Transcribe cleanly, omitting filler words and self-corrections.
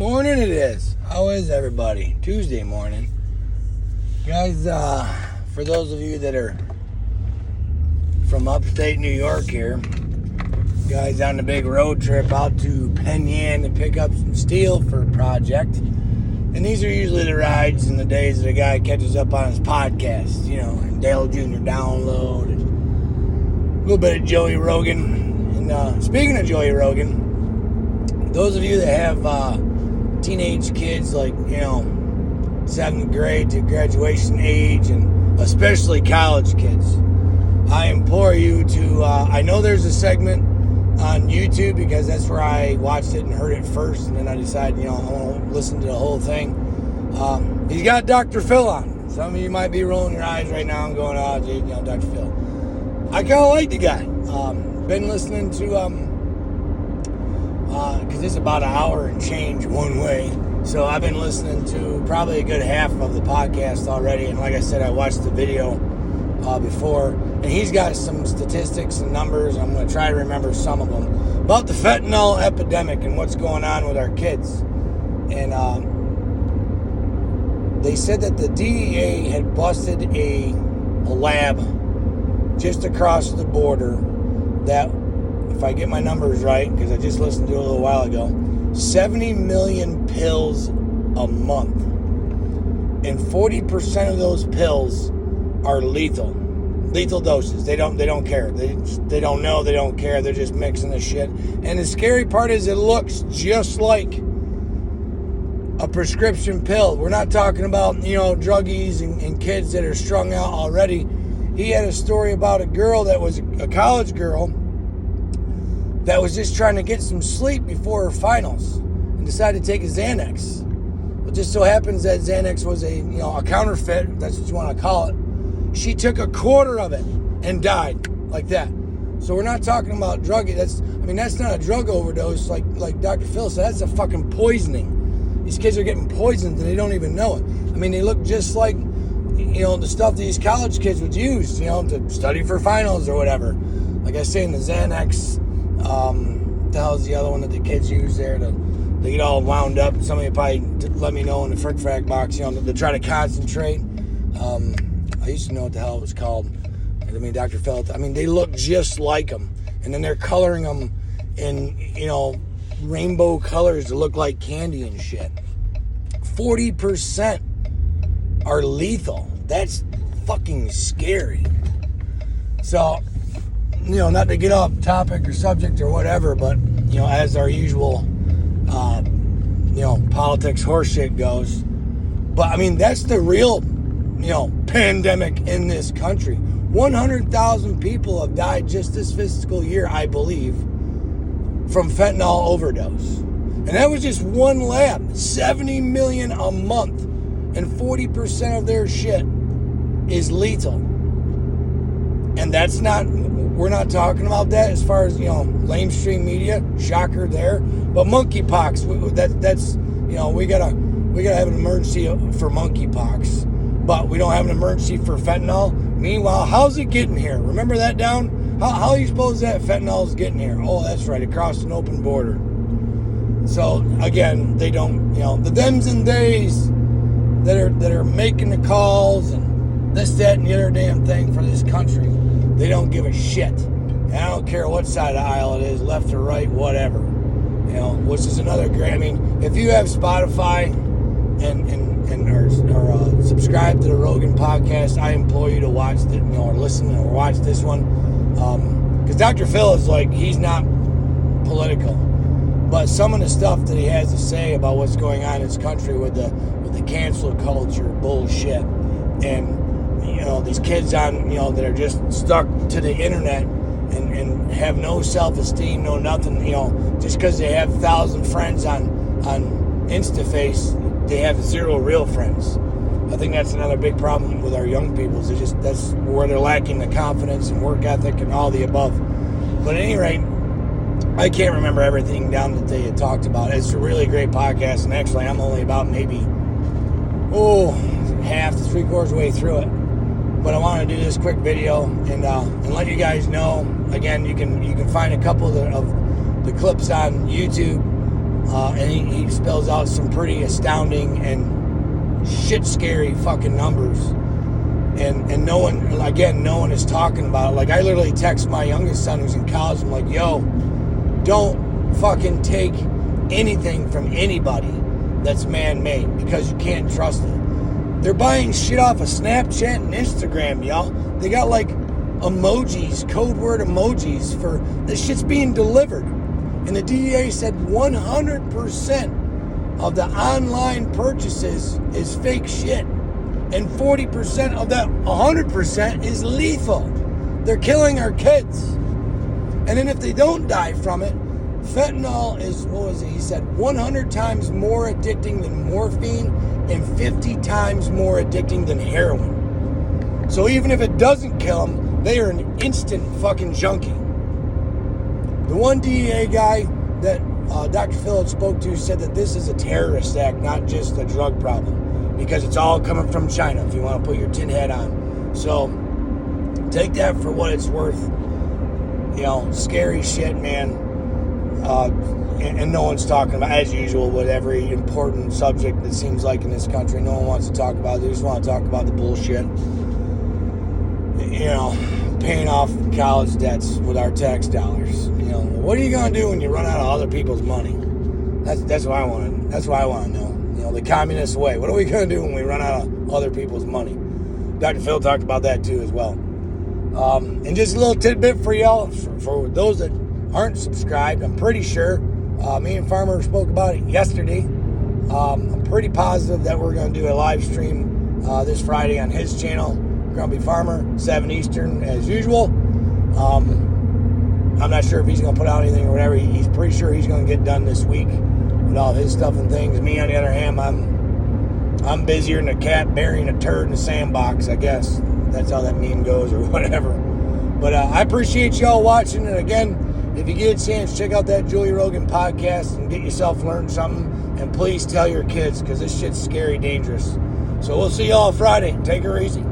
Morning it is. How is everybody? Tuesday morning. Guys, for those of you that are from upstate New York here, guys on the big road trip out to Penn Yan to pick up some steel for a project. And these are usually the rides and the days that a guy catches up on his podcast, and Dale Jr. Download, and a little bit of Joey Rogan. And speaking of Joey Rogan, those of you that have teenage kids, like 7th grade to graduation age, and especially college kids, I implore you to I know there's a segment on YouTube because that's where I watched it and heard it first, and then I decided I want to listen to the whole thing. He's got Dr. Phil on. Some of you might be rolling your eyes right now and going, Dr. Phil. I kind of like the guy. Been listening to because it's about an hour and change one way. So I've been listening to probably a good half of the podcast already. And like I said, I watched the video before. And he's got some statistics and numbers. I'm going to try to remember some of them. About the fentanyl epidemic and what's going on with our kids. And they said that the DEA had busted a lab just across the border that, if I get my numbers right, because I just listened to it a little while ago, 70 million pills a month. And 40% of those pills are lethal. Lethal doses. They don't care. They don't know, they don't care. They're just mixing the shit. And the scary part is it looks just like a prescription pill. We're not talking about, druggies and kids that are strung out already. He had a story about a girl that was a college girl that was just trying to get some sleep before her finals and decided to take a Xanax. It just so happens that Xanax was a counterfeit, that's what you want to call it. She took a quarter of it and died like that. So we're not talking about druggie. That's not a drug overdose like Dr. Phil said. That's a fucking poisoning. These kids are getting poisoned and they don't even know it. They look just like, the stuff these college kids would use, to study for finals or whatever. Like I say, in the Xanax, the hell's the other one that the kids use there to get all wound up? Somebody probably let me know in the frick frack box, to try to concentrate. I used to know what the hell it was called. Dr. Phil, they look just like them. And then they're coloring them in, rainbow colors to look like candy and shit. 40% are lethal. That's fucking scary. So, not to get off topic or subject or whatever, but, as our usual, politics horseshit goes. But, that's the real, pandemic in this country. 100,000 people have died just this fiscal year, I believe, from fentanyl overdose. And that was just one lab. 70 million a month. And 40% of their shit is lethal. And we're not talking about that as far as, lamestream media. Shocker there. But monkeypox, that's we gotta have an emergency for monkeypox. But we don't have an emergency for fentanyl. Meanwhile, how's it getting here? Remember that down? How are you supposed that fentanyl is getting here? Oh, that's right, across an open border. So again, they don't, the thems and theys that are making the calls and this, that, and the other damn thing for this country, they don't give a shit. And I don't care what side of the aisle it is, left or right, whatever. Which is another great. If you have Spotify or subscribe to the Rogan podcast, I implore you to watch or listen or watch this one. Because Dr. Phil is he's not political, but some of the stuff that he has to say about what's going on in this country with the cancel culture bullshit, and these kids on that are just stuck to the internet and have no self-esteem, no nothing, just because they have 1,000 friends on InstaFace, they have 0 real friends. I think that's another big problem with our young people. That's where they're lacking the confidence and work ethic and all the above. But at any rate, I can't remember everything down that they had talked about. It's a really great podcast, and actually I'm only about maybe half to 3/4 way through it. But I want to do this quick video and let you guys know. Again, you can find a couple of the clips on YouTube. And he spells out some pretty astounding and shit scary fucking numbers. And no one is talking about it. Like, I literally text my youngest son who's in college. I'm like, yo, don't fucking take anything from anybody that's man-made, because you can't trust it. They're buying shit off of Snapchat and Instagram, y'all. They got like emojis, code word emojis for this shit's being delivered. And the DEA said 100% of the online purchases is fake shit. And 40% of that 100% is lethal. They're killing our kids. And then if they don't die from it, fentanyl is, he said, 100 times more addicting than morphine and 50 times more addicting than heroin. So even if it doesn't kill them, they are an instant fucking junkie. The one DEA guy that Dr. Phillips spoke to said that this is a terrorist act, not just a drug problem, because it's all coming from China, if you want to put your tin hat on. So take that for what it's worth. You know, scary shit, man. And no one's talking about, as usual, with every important subject that seems like in this country, no one wants to talk about. They just want to talk about the bullshit. You know, paying off college debts with our tax dollars. You know, what are you gonna do when you run out of other people's money? That's what I want. That's what I want to know. You know, the communist way. What are we gonna do when we run out of other people's money? Dr. Phil talked about that too as well. And just a little tidbit for y'all, for those that aren't subscribed. I'm pretty sure me and Farmer spoke about it yesterday. I'm pretty positive that we're going to do a live stream this Friday on his channel, Grumpy Farmer, 7 Eastern as usual. I'm not sure if he's going to put out anything or whatever. He's pretty sure he's going to get done this week with all his stuff and things. Me, on the other hand, I'm busier than a cat burying a turd in a sandbox, I guess. That's how that meme goes or whatever. But I appreciate y'all watching. And again, if you get a chance, check out that Joey Rogan podcast and get yourself learning something. And please tell your kids, because this shit's scary dangerous. So we'll see y'all Friday. Take her easy.